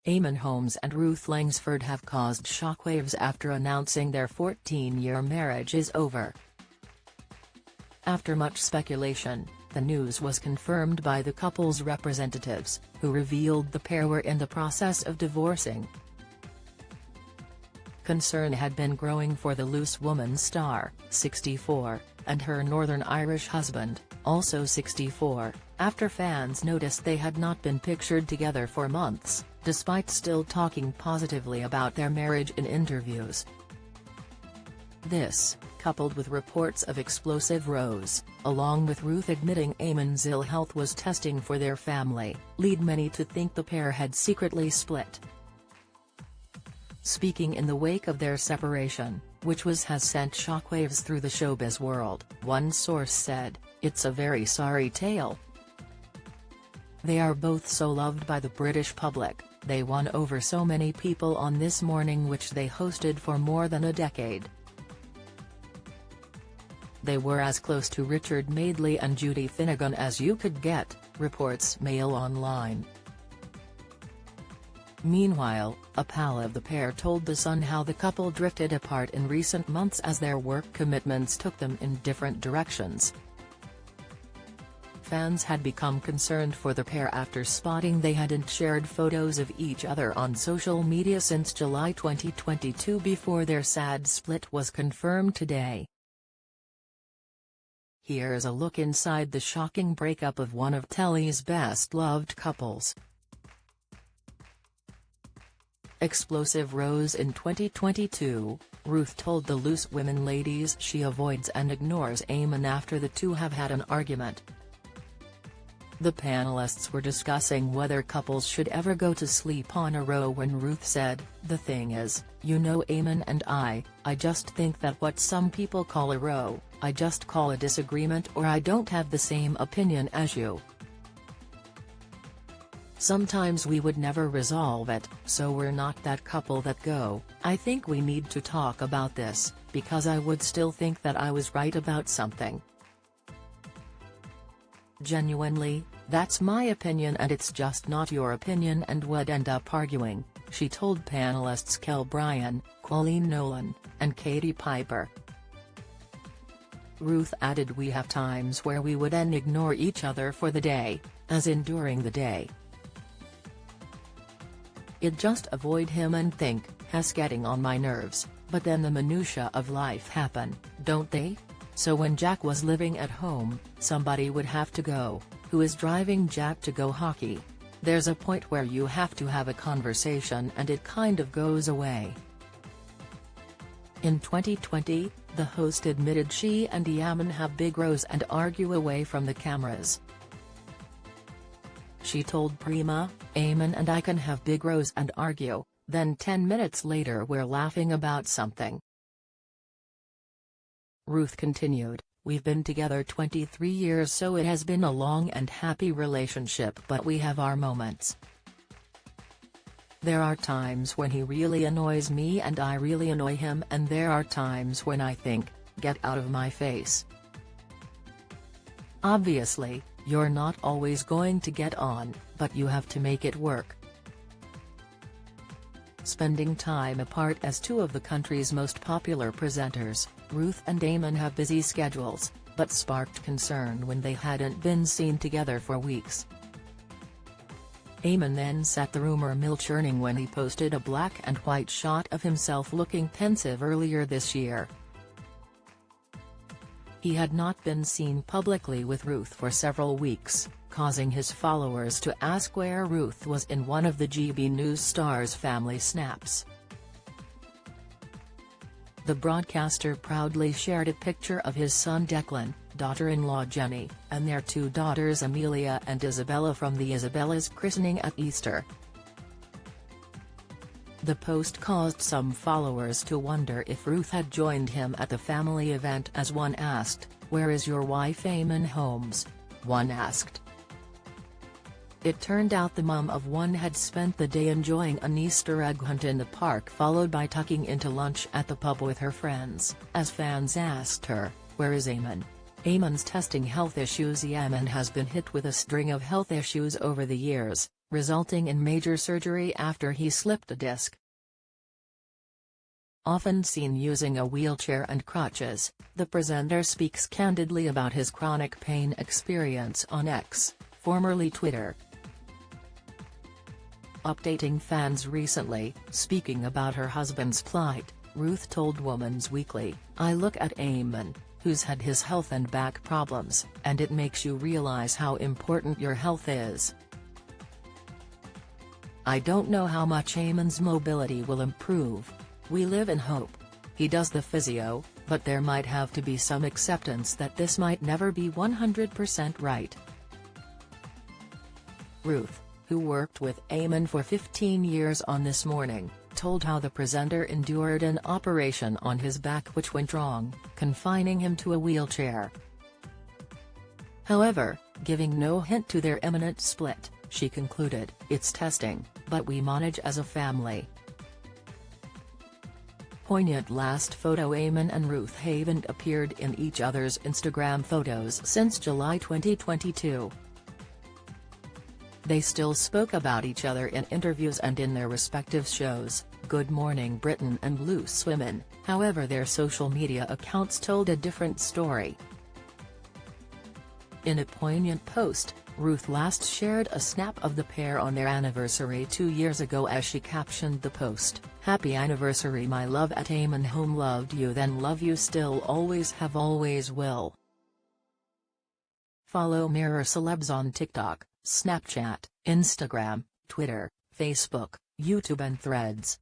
Eamonn Holmes and Ruth Langsford have caused shockwaves after announcing their 14-year marriage is over. After much speculation, the news was confirmed by the couple's representatives, who revealed the pair were in the process of divorcing. Concern had been growing for the Loose Woman star, 64, and her Northern Irish husband, also 64, after fans noticed they had not been pictured together for months, despite still talking positively about their marriage in interviews. This, coupled with reports of explosive rows, along with Ruth admitting Eamonn's ill health was testing for their family, lead many to think the pair had secretly split. Speaking in the wake of their separation, which has sent shockwaves through the showbiz world, one source said, "It's a very sorry tale. They are both so loved by the British public, they won over so many people on This Morning which they hosted for more than a decade. They were as close to Richard Madeley and Judy Finnegan as you could get," reports Mail Online. Meanwhile, a pal of the pair told The Sun how the couple drifted apart in recent months as their work commitments took them in different directions. Fans had become concerned for the pair after spotting they hadn't shared photos of each other on social media since July 2022 before their sad split was confirmed today. Here's a look inside the shocking breakup of one of telly's best-loved couples. Explosive rows in 2022, Ruth told the Loose Women ladies she avoids and ignores Eamonn after the two have had an argument. The panelists were discussing whether couples should ever go to sleep on a row when Ruth said, "The thing is, you know Eamonn and I just think that what some people call a row, I just call a disagreement or I don't have the same opinion as you. Sometimes we would never resolve it, so we're not that couple that go, I think we need to talk about this, because I would still think that I was right about something. Genuinely, that's my opinion and it's just not your opinion and would end up arguing," she told panelists Kel Bryan, Colleen Nolan, and Katie Piper. Ruth added, "We have times where we would ignore each other for the day, as in during the day. I'd just avoid him and think, he's getting on my nerves, but then the minutiae of life happen, don't they? So when Jack was living at home, somebody would have to go, who is driving Jack to go hockey? There's a point where you have to have a conversation and it kind of goes away." In 2020, the host admitted she and Eamonn have big rows and argue away from the cameras. She told Prima, "Eamonn and I can have big rows and argue, then 10 minutes later we're laughing about something." Ruth continued, "We've been together 23 years so it has been a long and happy relationship but we have our moments. There are times when he really annoys me and I really annoy him and there are times when I think, get out of my face. Obviously, you're not always going to get on, but you have to make it work." Spending time apart as two of the country's most popular presenters, Ruth and Eamonn have busy schedules, but sparked concern when they hadn't been seen together for weeks. Eamonn then set the rumor mill churning when he posted a black and white shot of himself looking pensive earlier this year. He had not been seen publicly with Ruth for several weeks, causing his followers to ask where Ruth was in one of the GB News star's family snaps. The broadcaster proudly shared a picture of his son Declan, daughter-in-law Jenny, and their two daughters Amelia and Isabella from the Isabella's christening at Easter. The post caused some followers to wonder if Ruth had joined him at the family event as one asked, "Where is your wife Eamonn Holmes?" one asked. It turned out the mum of one had spent the day enjoying an Easter egg hunt in the park followed by tucking into lunch at the pub with her friends, as fans asked her, "Where is Eamonn?" Eamonn's testing health issues. Eamonn has been hit with a string of health issues over the years, resulting in major surgery after he slipped a disc. Often seen using a wheelchair and crutches, the presenter speaks candidly about his chronic pain experience on X, formerly Twitter. Updating fans recently, speaking about her husband's plight, Ruth told Woman's Weekly, "I look at Eamonn, who's had his health and back problems, and it makes you realize how important your health is. I don't know how much Eamonn's mobility will improve. We live in hope. He does the physio, but there might have to be some acceptance that this might never be 100% right." Ruth, who worked with Eamonn for 15 years on This Morning, told how the presenter endured an operation on his back which went wrong, confining him to a wheelchair. However, giving no hint to their imminent split, she concluded, "It's testing, but we manage as a family." Poignant last photo. Eamonn and Ruth haven't appeared in each other's Instagram photos since July 2022. They still spoke about each other in interviews and in their respective shows, Good Morning Britain and Loose Women, however their social media accounts told a different story. In a poignant post, Ruth last shared a snap of the pair on their anniversary 2 years ago as she captioned the post, "Happy anniversary my love at Eamonn home, loved you then, love you still, always have, always will." Follow Mirror Celebs on TikTok, Snapchat, Instagram, Twitter, Facebook, YouTube and Threads.